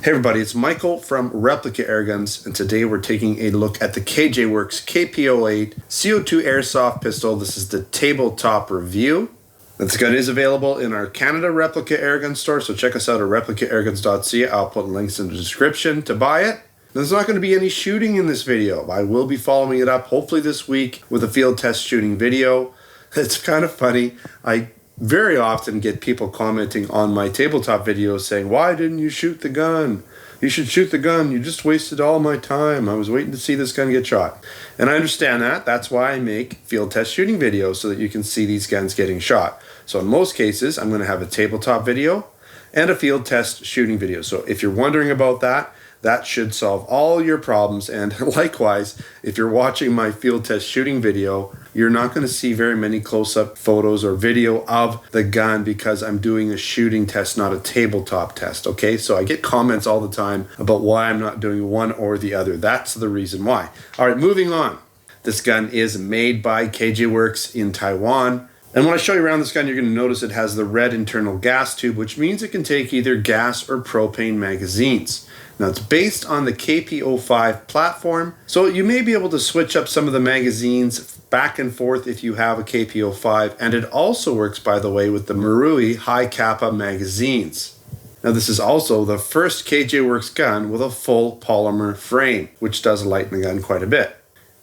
Hey everybody, it's Michael from Replica Airguns, and today we're taking a look at the KJWORKS KP-08 CO2 Airsoft pistol. This is the tabletop review. This gun is available in our Canada Replica Airgun store, so check us out at replicaairguns.ca. I'll put links in the description to buy it. There's not going to be any shooting in this video. I will be following it up hopefully this week with a field test shooting video. It's kind of funny. I very often get people commenting on my tabletop videos saying, "Why didn't you shoot the gun? You should shoot the gun. You just wasted all my time. I was waiting to see this gun get shot." And I understand that. That's why I make field test shooting videos, so that you can see these guns getting shot. So in most cases, I'm going to have a tabletop video and a field test shooting video. So if you're wondering about that, that should solve all your problems. And likewise, if you're watching my field test shooting video, you're not going to see very many close-up photos or video of the gun because I'm doing a shooting test, not a tabletop test, okay? So I get comments all the time about why I'm not doing one or the other. That's the reason why. All right, moving on. This gun is made by KJWORKS in Taiwan. And when I show you around this gun, you're going to notice it has the red internal gas tube, which means it can take either gas or propane magazines. Now, it's based on the KP-05 platform, so you may be able to switch up some of the magazines back and forth if you have a KP-05, and it also works, by the way, with the Marui High-Capa magazines. Now, this is also the first KJWORKS gun with a full polymer frame, which does lighten the gun quite a bit.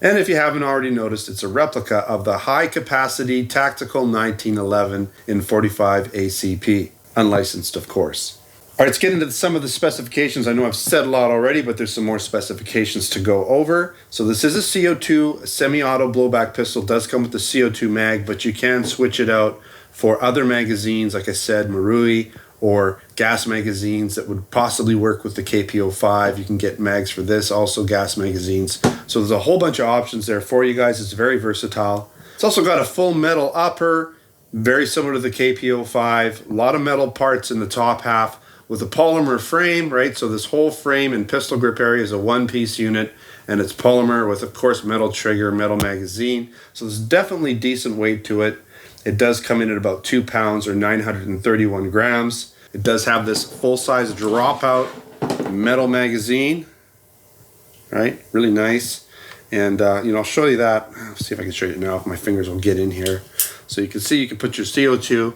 And if you haven't already noticed, it's a replica of the high-capacity Tactical 1911 in 45 ACP, unlicensed, of course. All right, let's get into some of the specifications. I know I've said a lot already, but there's some more specifications to go over. So this is a CO2 semi-auto blowback pistol. It does come with the CO2 mag, but you can switch it out for other magazines, like I said, Marui, or gas magazines that would possibly work with the KP-05. You can get mags for this, also gas magazines. So there's a whole bunch of options there for you guys. It's very versatile. It's also got a full metal upper, very similar to the KP-05. A lot of metal parts in the top half with a polymer frame, right? So this whole frame and pistol grip area is a one-piece unit, and it's polymer with, of course, metal trigger, metal magazine. So there's definitely decent weight to it. It does come in at about 2 pounds or 931 grams. It does have this full-size dropout metal magazine, right? Really nice. And, I'll show you that. Let's see if I can show you now if my fingers will get in here. So you can see you can put your CO2.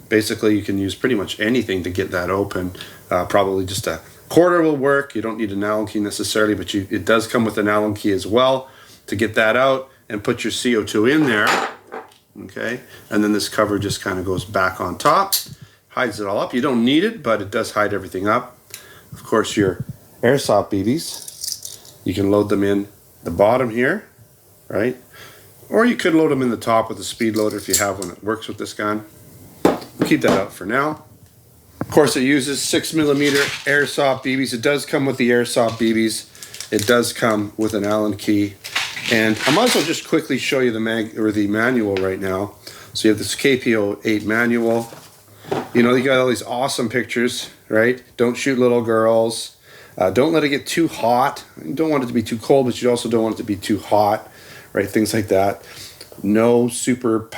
Basically, you can use pretty much anything to get that open. Probably just a quarter will work. You don't need an Allen key necessarily, but it does come with an Allen key as well to get that out and put your CO2 in there. Okay, and then this cover just kind of goes back on top, hides it all up. You don't need it, but it does hide everything up. Of course, your airsoft BBs, you can load them in the bottom here, right? Or you could load them in the top with a speed loader if you have one that works with this gun. We'll keep that out for now. Of course, it uses 6mm airsoft BBs. It does come with the airsoft BBs. It does come with an Allen key. And I might as well just quickly show you the manual right now. So you have this KP-08 manual. You got all these awesome pictures, right? Don't shoot little girls. Don't let it get too hot. You don't want it to be too cold, but you also don't want it to be too hot, right? Things like that. No super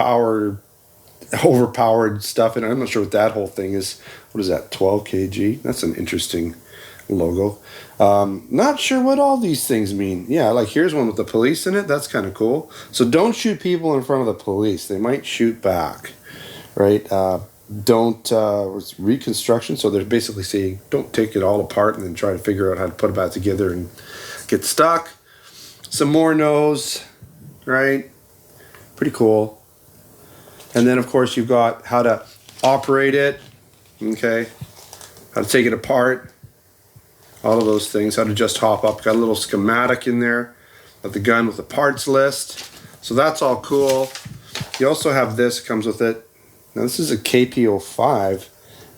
overpowered stuff. And I'm not sure what that whole thing is. What is that, 12 kg? That's an interesting logo. Not sure what all these things mean. Yeah, like here's one with the police in it. That's kind of cool. So don't shoot people in front of the police. They might shoot back, right? It's reconstruction. So they're basically saying don't take it all apart and then try to figure out how to put it back together and get stuck. Some more nose, right? Pretty cool. And then, of course, you've got how to operate it, okay? How to take it apart. All of those things, how to just hop up. Got a little schematic in there of the gun with the parts list. So that's all cool. You also have this, comes with it. Now this is a KP-05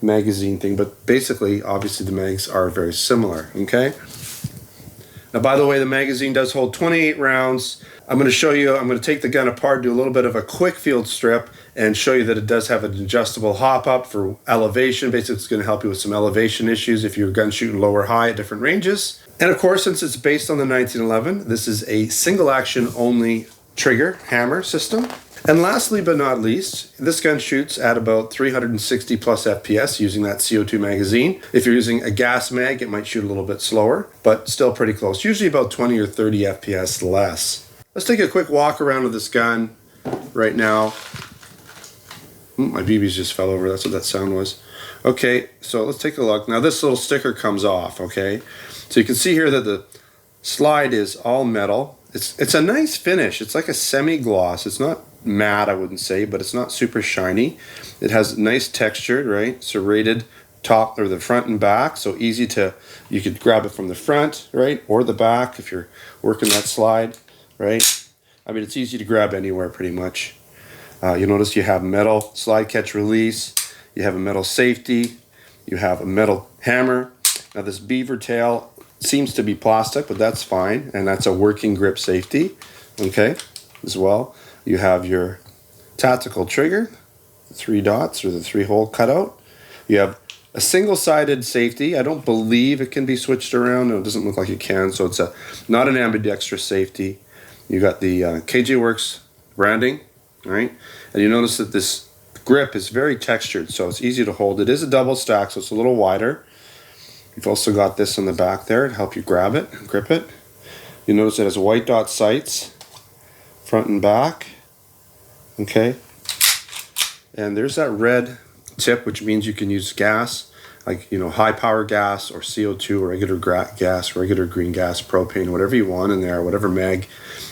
magazine thing, but basically, obviously the mags are very similar, okay? Now, by the way, the magazine does hold 28 rounds. I'm going to take the gun apart, do a little bit of a quick field strip, and show you that it does have an adjustable hop up for elevation. Basically, it's going to help you with some elevation issues if your gun's shooting low or high at different ranges. And of course, since it's based on the 1911, this is a single action only trigger hammer system. And lastly but not least, this gun shoots at about 360 plus FPS using that CO2 magazine. If you're using a gas mag, it might shoot a little bit slower, but still pretty close. Usually about 20 or 30 FPS less. Let's take a quick walk around with this gun right now. My BBs just fell over. That's what that sound was. Okay, so let's take a look. Now this little sticker comes off, okay? So you can see here that the slide is all metal. It's a nice finish. It's like a semi-gloss. It's not matte, I wouldn't say, but it's not super shiny. It has nice texture, right? Serrated top or the front and back, so easy to, you could grab it from the front, right? Or the back if you're working that slide, right? I mean, it's easy to grab anywhere pretty much. You'll notice you have metal slide catch release, you have a metal safety, you have a metal hammer. Now this beaver tail seems to be plastic, but that's fine, and that's a working grip safety, okay, as well. You have your tactical trigger, the 3 dots or the 3-hole cutout. You have a single-sided safety. I don't believe it can be switched around. No, it doesn't look like it can, so it's not an ambidextrous safety. You got the KJWORKS branding, right? And you notice that this grip is very textured, so it's easy to hold. It is a double stack, so it's a little wider. You've also got this in the back there to help you grab it and grip it. You notice it has white dot sights, front and back. Okay. And there's that red tip, which means you can use gas, like, you know, high power gas or CO2 or regular gas, regular green gas, propane, whatever you want in there, whatever mag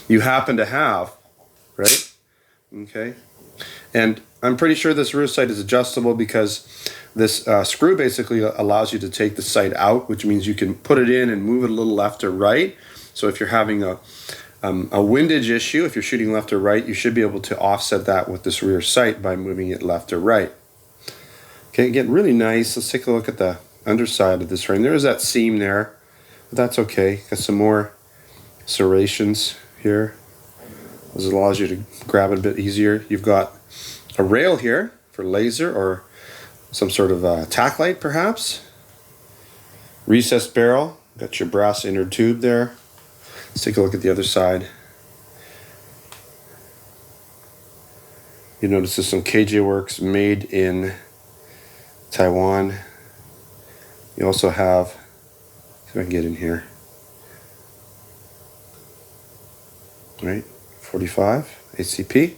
you happen to have, right? Okay. And I'm pretty sure this rear sight is adjustable because this screw basically allows you to take the sight out, which means you can put it in and move it a little left or right. So if you're having a windage issue, if you're shooting left or right, you should be able to offset that with this rear sight by moving it left or right. Okay, again, really nice. Let's take a look at the underside of this frame. There is that seam there, but that's okay. Got some more serrations here. This allows you to grab it a bit easier. You've got a rail here for laser or some sort of tack light perhaps. Recessed barrel, got your brass inner tube there. Let's take a look at the other side. You notice there's some KJWORKS made in Taiwan. You also have, see if I can get in here. Right, 45 ACP.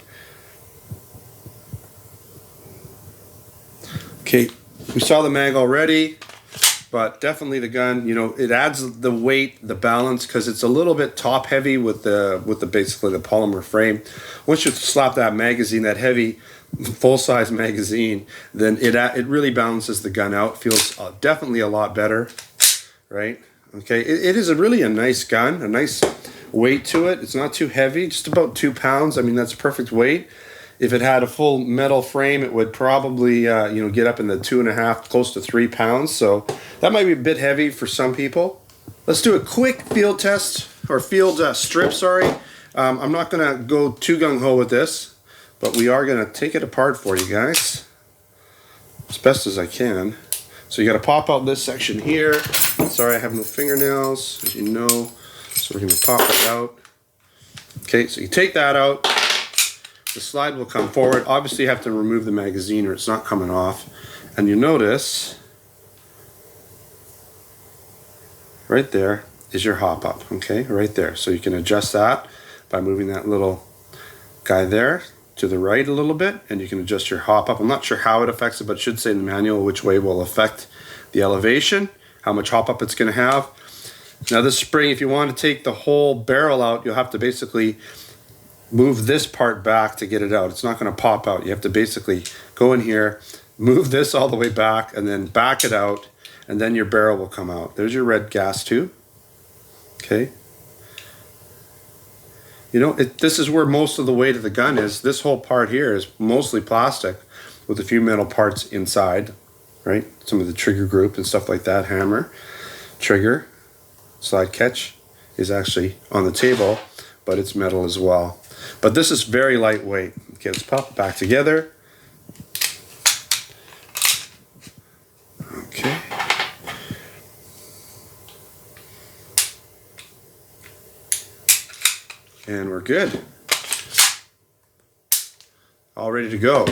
Okay, we saw the mag already, but definitely the gun, you know, it adds the weight, the balance, because it's a little bit top heavy with the basically the polymer frame. Once you slap that magazine, that heavy full-size magazine, then it really balances the gun out. Feels definitely a lot better, right? Okay, it is really a nice gun, a nice weight to it. It's not too heavy, just about 2 pounds. I mean, that's perfect weight. If it had a full metal frame, it would probably you know, get up in the 2.5, close to 3 pounds. So that might be a bit heavy for some people. Let's do a quick field test, or field strip, sorry. I'm not gonna go too gung-ho with this, but we are gonna take it apart for you guys as best as I can. So you gotta pop out this section here. Sorry, I have no fingernails, as you know. So we're gonna pop it out. Okay, so you take that out. The slide will come forward. Obviously you have to remove the magazine or it's not coming off. And you notice right there is your hop up, okay, right there. So you can adjust that by moving that little guy there to the right a little bit, and you can adjust your hop up. I'm not sure how it affects it, but it should say in the manual which way will affect the elevation, how much hop up it's gonna have. Now this spring, if you want to take the whole barrel out, you'll have to basically move this part back to get it out. It's not going to pop out. You have to basically go in here, move this all the way back, and then back it out, and then your barrel will come out. There's your red gas tube. Okay. You know, this is where most of the weight of the gun is. This whole part here is mostly plastic with a few metal parts inside, right? Some of the trigger group and stuff like that, hammer, trigger, slide catch is actually on the table, but it's metal as well. But this is very lightweight. Okay, let's pop it back together. Okay. And we're good. all ready to go.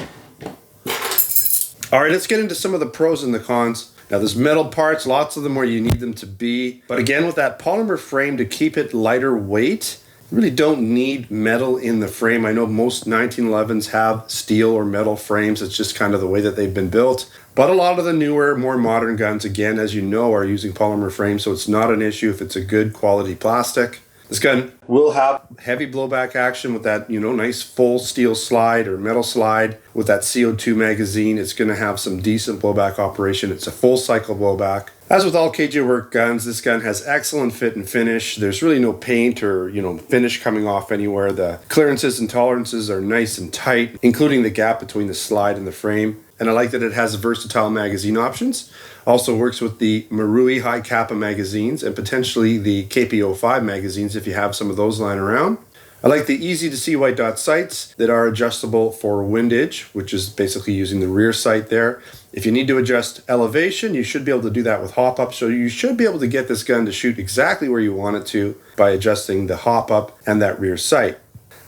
All right, let's get into some of the pros and the cons. Now there's metal parts, lots of them where you need them to be. But again, with that polymer frame to keep it lighter weight, you really don't need metal in the frame. I know most 1911s have steel or metal frames. It's just kind of the way that they've been built. But a lot of the newer, more modern guns, again, as you know, are using polymer frames. So it's not an issue if it's a good quality plastic. This gun will have heavy blowback action with that, nice full steel slide or metal slide with that CO2 magazine. It's going to have some decent blowback operation. It's a full cycle blowback. As with all KJWORKS guns, this gun has excellent fit and finish. There's really no paint or, finish coming off anywhere. The clearances and tolerances are nice and tight, including the gap between the slide and the frame. And I like that it has versatile magazine options. Also works with the Marui High-Capa magazines and potentially the KP-05 magazines if you have some of those lying around. I like the easy to see white dot sights that are adjustable for windage, which is basically using the rear sight there. If you need to adjust elevation, you should be able to do that with hop up. So you should be able to get this gun to shoot exactly where you want it to by adjusting the hop up and that rear sight.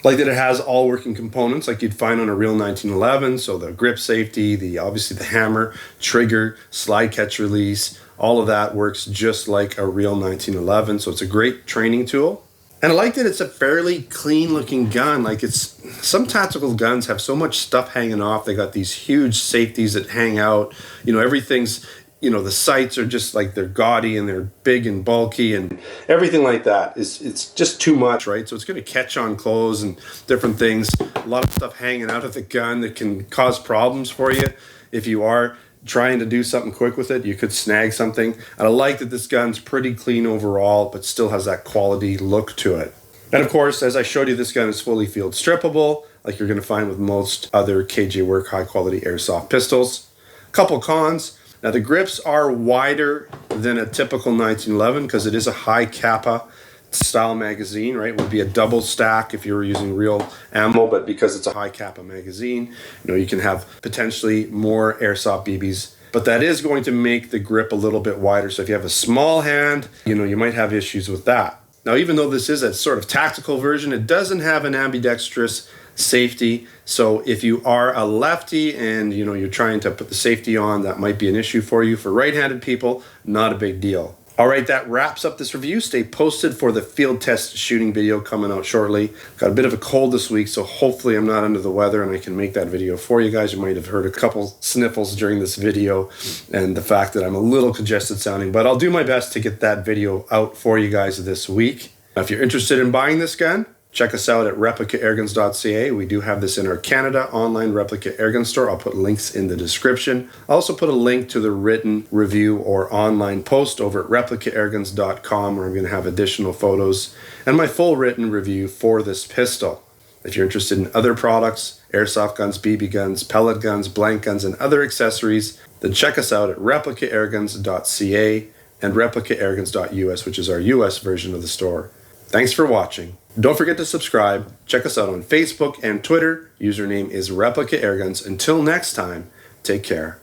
Like that it has all working components like you'd find on a real 1911. So the grip safety, obviously the hammer, trigger, slide catch release, all of that works just like a real 1911. So it's a great training tool. And I like that it's a fairly clean looking gun. Like some tactical guns have so much stuff hanging off. They got these huge safeties that hang out. Everything's, the sights are just like they're gaudy and they're big and bulky and everything like that. It's just too much, right? So it's going to catch on clothes and different things. A lot of stuff hanging out of the gun that can cause problems for you. If you are trying to do something quick with it, you could snag something. And I like that this gun's pretty clean overall, but still has that quality look to it. And of course, as I showed you, this gun is fully field strippable, like you're going to find with most other KJWORKS high quality airsoft pistols. A couple cons. Now the grips are wider than a typical 1911 because it is a High-Capa style magazine, right? It would be a double stack if you were using real ammo, but because it's a High-Capa magazine, you can have potentially more airsoft BBs. But that is going to make the grip a little bit wider. So if you have a small hand, you might have issues with that. Now, even though this is a sort of tactical version, it doesn't have an ambidextrous safety. So if you are a lefty and you're trying to put the safety on, that might be an issue for you. For right-handed people, not a big deal. All right, that wraps up this review. Stay posted for the field test shooting video coming out shortly. Got a bit of a cold this week, so hopefully I'm not under the weather and I can make that video for you guys. You might have heard a couple sniffles during this video and the fact that I'm a little congested sounding, but I'll do my best to get that video out for you guys this week. Now, if you're interested in buying this gun, check us out at replicairguns.ca. We do have this in our Canada online Replica Airgun store. I'll put links in the description. I'll also put a link to the written review or online post over at replicairguns.com where I'm going to have additional photos and my full written review for this pistol. If you're interested in other products, airsoft guns, BB guns, pellet guns, blank guns, and other accessories, then check us out at replicairguns.ca and replicairguns.us, which is our US version of the store. Thanks for watching. Don't forget to subscribe. Check us out on Facebook and Twitter. Username is Replica Airguns. Until next time, take care.